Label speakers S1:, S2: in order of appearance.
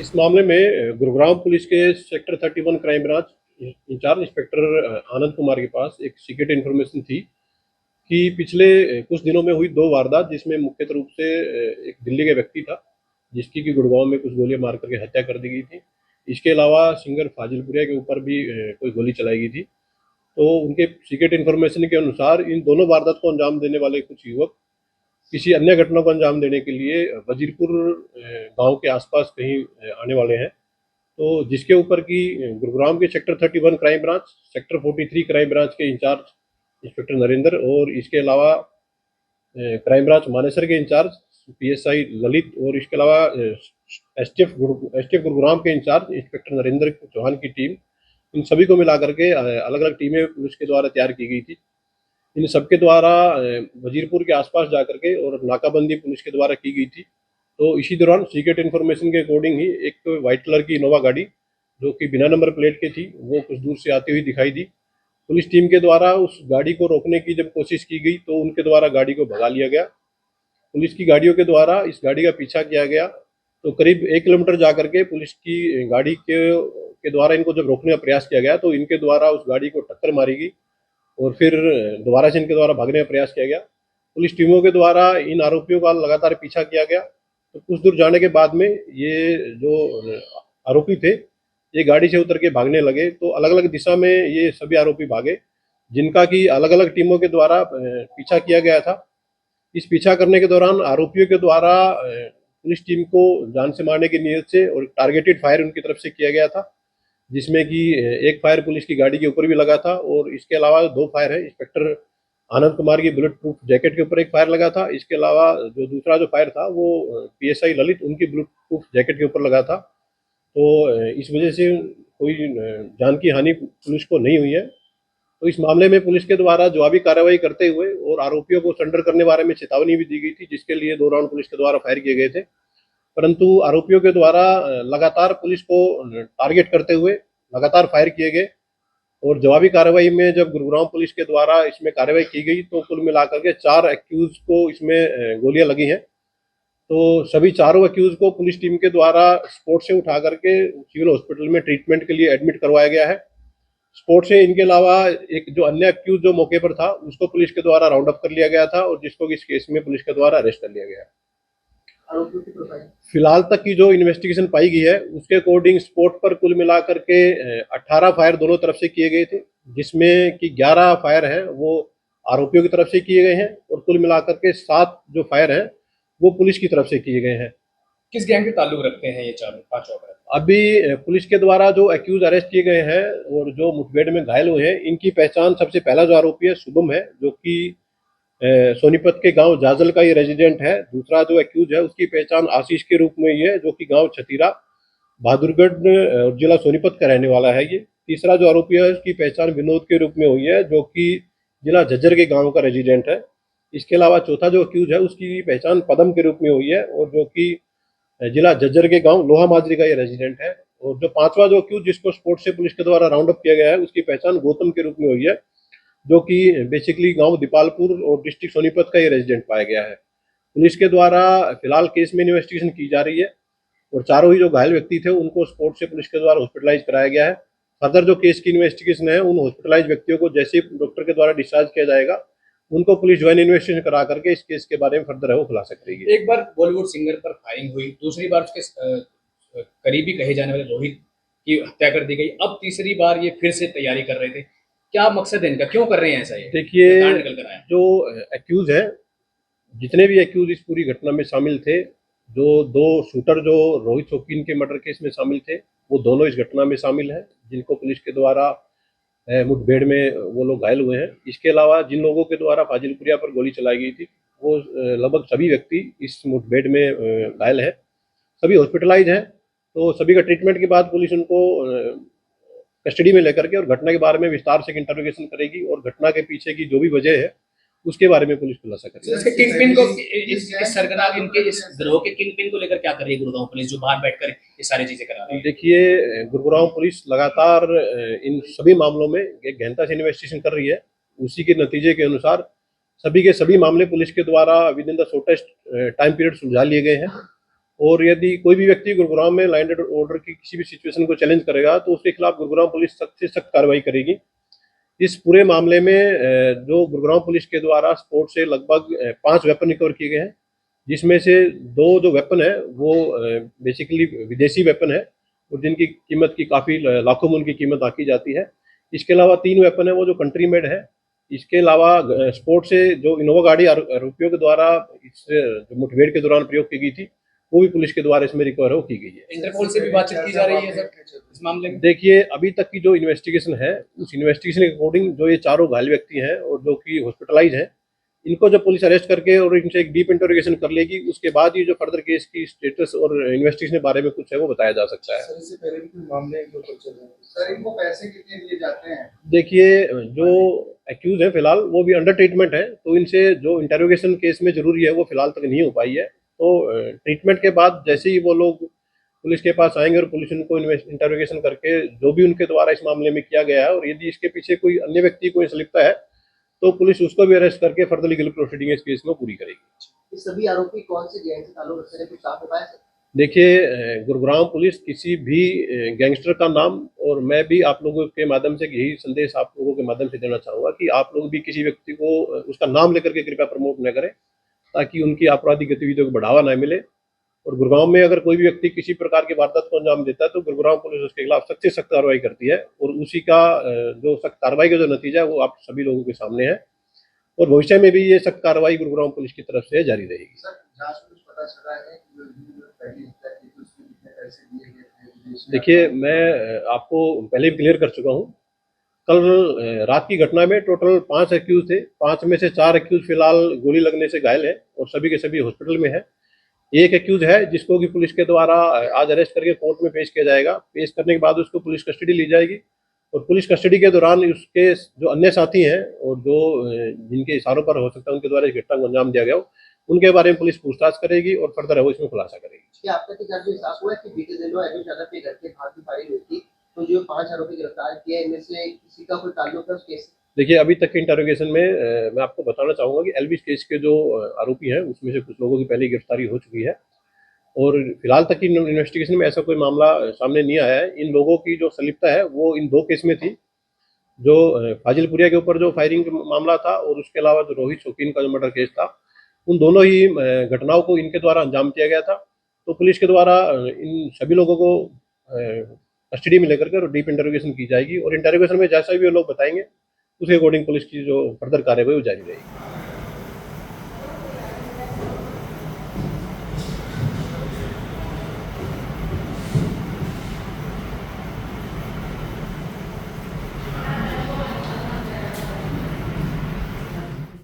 S1: इस मामले में गुरुग्राम पुलिस के sector 31 crime branch in charge inspector Anand Kumar के पास एक सीक्रेट इन्फॉर्मेशन थी कि पिछले कुछ दिनों में हुई दो वारदात, जिसमें मुख्य रूप से एक दिल्ली का व्यक्ति था जिसकी कि गुड़गांव में कुछ गोलियां मार करके हत्या कर दी गई थी। इसके अलावा सिंगर फाजिलपुरिया के ऊपर भी कोई गोली चलाई गई थी। तो उनके सीक्रेट इन्फॉर्मेशन के अनुसार इन दोनों वारदात को अंजाम देने वाले कुछ युवक किसी अन्य घटना को अंजाम देने के लिए वजीरपुर गांव के आसपास कहीं आने वाले हैं। तो जिसके ऊपर की गुरुग्राम के sector 31 crime branch, sector 43 crime branch के इंचार्ज इंस्पेक्टर नरेंद्र और इसके अलावा क्राइम ब्रांच मानेसर के इंचार्ज पीएसआई ललित और इसके अलावा एसटीएफ गुरुग्राम के इंचार्ज इंस्पेक्टर नरेंद्र चौहान की टीम, इन सभी को मिला करके अलग अलग टीमें पुलिस के द्वारा तैयार की गई थी। इन सबके द्वारा वजीरपुर के आसपास जाकर के और नाकाबंदी पुलिस के द्वारा की गई थी। तो इसी दौरान सीक्रेट इन्फॉर्मेशन के अकॉर्डिंग ही एक वाइट कलर की इनोवा गाड़ी जो कि बिना नंबर प्लेट की थी वो कुछ दूर से आती हुई दिखाई दी। पुलिस टीम के द्वारा उस गाड़ी को रोकने की जब कोशिश की गई तो उनके द्वारा गाड़ी को भगा लिया गया। पुलिस की गाड़ियों के द्वारा इस गाड़ी का पीछा किया गया। तो करीब 1 किलोमीटर जाकर के पुलिस की गाड़ी के द्वारा इनको जब रोकने का प्रयास किया गया तो इनके द्वारा उस गाड़ी को टक्कर मारी गई और फिर दोबारा से इनके द्वारा भागने का प्रयास किया गया। पुलिस टीमों के द्वारा इन आरोपियों का लगातार पीछा किया गया। तो कुछ दूर जाने के बाद में ये जो आरोपी थे ये गाड़ी से उतर के भागने लगे। तो अलग अलग दिशा में ये सभी आरोपी भागे, जिनका कि अलग अलग टीमों के द्वारा पीछा किया गया था। इस पीछा करने के दौरान आरोपियों के द्वारा पुलिस टीम को जान से मारने की नीयत से और टारगेटेड फायर उनकी तरफ से किया गया था, जिसमें कि एक फायर पुलिस की गाड़ी के ऊपर भी लगा था और इसके अलावा 2 फायर है। इंस्पेक्टर आनंद कुमार की बुलेट प्रूफ जैकेट के ऊपर एक फायर लगा था। इसके अलावा जो दूसरा जो फायर था वो पीएसआई ललित उनकी बुलेट प्रूफ जैकेट के ऊपर लगा था। तो इस वजह से कोई जान की हानि पुलिस को नहीं हुई है। तो इस मामले में पुलिस के द्वारा जवाबी कार्रवाई करते हुए और आरोपियों को सरेंडर करने बारे में चेतावनी भी दी गई थी, जिसके लिए 2 राउंड पुलिस के द्वारा फायर किए गए थे। परंतु आरोपियों के द्वारा लगातार पुलिस को टारगेट करते हुए लगातार फायर किए गए और जवाबी कार्रवाई में जब गुरुग्राम पुलिस के द्वारा इसमें कार्रवाई की गई तो कुल मिलाकर के 4 एक्यूज को इसमें गोलियां लगी हैं। तो सभी चारों एक्यूज को पुलिस टीम के द्वारा स्पॉट से उठा करके सिविल हॉस्पिटल में ट्रीटमेंट के लिए एडमिट करवाया गया है। स्पॉट से इनके अलावा एक जो अन्य एक्यूज जो मौके पर था उसको पुलिस के द्वारा राउंड अप कर लिया गया था और जिसको इस केस में पुलिस के द्वारा अरेस्ट कर लिया गया है। फिलहाल तक की जो इन्वेस्टिगेशन पाई गई है उसके अकॉर्डिंग स्पॉट पर कुल मिलाकर के 18 फायर दोनों तरफ से किए गए थे, जिसमें कि 11 फायर हैं वो आरोपियों की तरफ से किए गए हैं और कुल मिलाकर के 7 जो फायर हैं वो पुलिस की तरफ से किए गए हैं।
S2: किस गैंग के ताल्लुक रखते हैं ये चारों पांचों अपराधी?
S1: अभी पुलिस के द्वारा जो एक्यूज अरेस्ट किए गए हैं और जो मुठभेड़ में घायल हुए हैं इनकी पहचान सबसे पहला जो आरोपी है शुभम है, जो कि सोनीपत के गांव जाजल का ये रेजिडेंट है। दूसरा जो एक्यूज है उसकी पहचान आशीष के रूप में ही है, जो कि गांव छतीरा बहादुरगढ़ जिला सोनीपत का रहने वाला है। ये तीसरा जो आरोपी है उसकी पहचान विनोद के रूप में हुई है, जो कि जिला झज्जर के गांव का रेजिडेंट है। इसके अलावा चौथा जो एक्यूज है उसकी पहचान पदम के रूप में हुई है और जो कि जिला झज्जर के गांव लोहा माजरी का ये रेजिडेंट है। और जो पांचवा जो एक्यूज जिसको स्पोर्ट से पुलिस के द्वारा राउंड अप किया गया है उसकी पहचान गौतम के रूप में हुई है, जो कि बेसिकली गांव दीपालपुर और डिस्ट्रिक्ट सोनीपत का ये रेजिडेंट पाया गया है। पुलिस के द्वारा फिलहाल केस में इन्वेस्टिगेशन की जा रही है और चारों ही जो घायल व्यक्ति थे उनको स्पोर्ट से पुलिस के द्वारा हॉस्पिटलाइज कराया गया है। फर्दर जो केस की इन्वेस्टिगेशन है उन हॉस्पिटलाइज व्यक्तियों को जैसे डॉक्टर के द्वारा डिस्चार्ज किया जाएगा उनको पुलिस ज्वाइन इन्वेस्टिगेशन करा करके इस केस के बारे में फर्दर है वो खुलासा करेगी।
S2: एक बार बॉलीवुड सिंगर पर फायरिंग हुई, दूसरी बार उसके करीबी कहे जाने वाले रोहित की हत्या कर दी गई, अब तीसरी बार ये फिर से तैयारी कर रहे थे। क्या मकसद है इनका, क्यों कर रहे हैं ऐसा? ये
S1: देखिए, जो एक्यूज है, जितने भी एक्यूज इस पूरी घटना में शामिल थे, जो 2 शूटर जो रोहित शौकीन के मर्डर केस में शामिल थे वो दोनों इस घटना में शामिल हैं, जिनको पुलिस के द्वारा मुठभेड़ में वो लोग घायल हुए हैं। इसके अलावा जिन लोगों के द्वारा फाजिलपुरिया पर गोली चलाई गई थी वो लगभग सभी व्यक्ति इस मुठभेड़ में घायल है, सभी हॉस्पिटलाइज हैं। तो सभी का ट्रीटमेंट के बाद पुलिस उनको कस्टडी में लेकर के और घटना के बारे में विस्तार से इंटरोगेशन करेगी और घटना के पीछे की जो भी वजह है उसके बारे में पुलिस खुलासा करेगी।
S2: इसके किंगपिन को इस सरगना इनके इस गिरोह के किंगपिन को लेकर क्या कर रही है गुरुग्राम पुलिस, जो बाहर बैठकर ये सारी चीजें करा रही है?
S1: देखिए, गुरुग्राम पुलिस लगातार इन सभी मामलों में एक गहनता से इन्वेस्टिगेशन कर रही है उसी के नतीजे के अनुसार सभी के सभी मामले पुलिस के द्वारा with in the shortest time period सुलझा लिए गए हैं। और यदि कोई भी व्यक्ति गुरुग्राम में लैंड ऑर्डर की किसी भी सिचुएशन को चैलेंज करेगा तो उसके खिलाफ गुरुग्राम पुलिस सख्त से सख्त कार्रवाई करेगी। इस पूरे मामले में जो गुरुग्राम पुलिस के द्वारा स्पोर्ट से लगभग 5 वेपन रिकवर किए गए हैं, जिसमें से 2 जो वेपन है वो बेसिकली विदेशी वेपन है और जिनकी कीमत की काफ़ी लाखों में उनकी कीमत आकी जाती है। इसके अलावा 3 वेपन है वो जो कंट्री मेड है। इसके अलावा स्पोर्ट से जो इनोवा गाड़ी आरोपियों के द्वारा इस जो मुठभेड़ के दौरान प्रयोग की गई थी वो भी पुलिस के द्वारा इसमें रिकवर हो की गई है।
S2: इंटरपोल से भी बातचीत की जा रही है सर इस मामले में?
S1: देखिए, अभी तक की जो इन्वेस्टिगेशन है उस इन्वेस्टिगेशन के अकॉर्डिंग जो ये चारों घायल व्यक्ति हैं और जो कि हॉस्पिटलाइज हैं, इनको जब पुलिस अरेस्ट करके और इनसे एक डीप इंटरोगेशन कर लेगी, उसके बाद ये जो फर्दर केस की स्टेटस और इन्वेस्टिगेशन के बारे में कुछ है वो बताया जा सकता है।
S3: सर इससे पहले भी कोई मामले जो चल रहे हैं सर, इनको पैसे कितने दिए जाते हैं?
S1: देखिए, जो एक्यूज है फिलहाल वो भी अंडर ट्रीटमेंट है, तो इनसे जो इंटरोगेशन केस में जरूरी है वो फिलहाल तक नहीं हो पाई है। तो ट्रीटमेंट के बाद जैसे ही वो लोग पुलिस के पास आएंगे और पुलिस उनको इंटरोगेशन करके जो भी उनके द्वारा इस मामले में किया गया है और यदि इसके पीछे कोई अन्य व्यक्ति कोई संलिप्तता है तो पुलिस उसको भी अरेस्ट करके फर्दर लीगल प्रोसीडिंग इस केस में पूरी करेगी।
S4: ये सभी आरोपी कौन से गैंग से ताल्लुक रखते हैं, कुछ साफ हो पाया सर?
S1: देखिए, गुरुग्राम पुलिस किसी भी गैंगस्टर का नाम, और मैं भी आप लोगों के माध्यम से यही संदेश आप लोगों के माध्यम से देना चाहूँगा कि आप लोग भी किसी व्यक्ति को उसका नाम लेकर के कृपया प्रमोट न करें, ताकि उनकी आपराधिक गतिविधियों को बढ़ावा न मिले। और गुरुग्राम में अगर कोई भी व्यक्ति किसी प्रकार की वारदात को अंजाम देता है तो गुरुग्राम पुलिस उसके खिलाफ सख्त से सख्त कार्रवाई करती है और उसी का जो सख्त कार्रवाई का जो नतीजा है वो आप सभी लोगों के सामने है और भविष्य में भी ये सख्त कार्रवाई गुरुग्राम पुलिस की तरफ से जारी रहेगी।
S3: सर जांच में कुछ पता चला है कि जो पहली हत्या की थी उसमें कितने पैसे दिए गए थे विदेश में?
S1: देखिए, मैं आपको पहले भी क्लियर कर चुका हूँ। कल रात की घटना में टोटल 5 एक्यूज थे। 5 में से 4 एक्यूज फिलहाल गोली लगने से घायल है और सभी के सभी हॉस्पिटल में है। एक एक्यूज है जिसको कि पुलिस के द्वारा आज अरेस्ट करके कोर्ट में पेश किया जाएगा। पेश करने के बाद उसको पुलिस कस्टडी ली जाएगी और पुलिस कस्टडी के दौरान उसके जो अन्य साथी हैं और जो जिनके इशारों पर हो सकता है उनके द्वारा इस घटना को अंजाम दिया गया हो, उनके बारे में पुलिस पूछताछ करेगी और फर्दर है वो इसमें खुलासा करेगी।
S4: क्या आप तक जो हिसाब हुआ है कि बीते दिनों एबी शादा के घर के बाहर की फायरिंग हुई थी, तो जो 5 आरोपी गिरफ्तार किए इनमें से किसी का कोई ताल्लुक है उस केस से?
S1: देखिए, अभी तक के इंटरोगेशन में मैं आपको बताना चाहूँगा कि एलबी केस के जो आरोपी हैं उसमें से कुछ लोगों की पहले गिरफ्तारी हो चुकी है और फिलहाल तक की इन्वेस्टिगेशन में ऐसा कोई मामला सामने नहीं आया है। इन लोगों की जो संलिप्तता है वो इन 2 केस में थी, जो फाजिलपुरिया के ऊपर जो फायरिंग मामला था और उसके अलावा जो रोहित शौकीन का जो मर्डर केस था, उन दोनों ही घटनाओं को इनके द्वारा अंजाम दिया गया था। तो पुलिस के द्वारा इन सभी लोगों को कस्टडी में लेकर के डीप इंटरोगेशन की जाएगी और इंटरोगेशन में जैसा भी वो लोग बताएंगे उसके अकॉर्डिंग पुलिस की जो फर्दर कार्रवाई वो जारी रहेगी।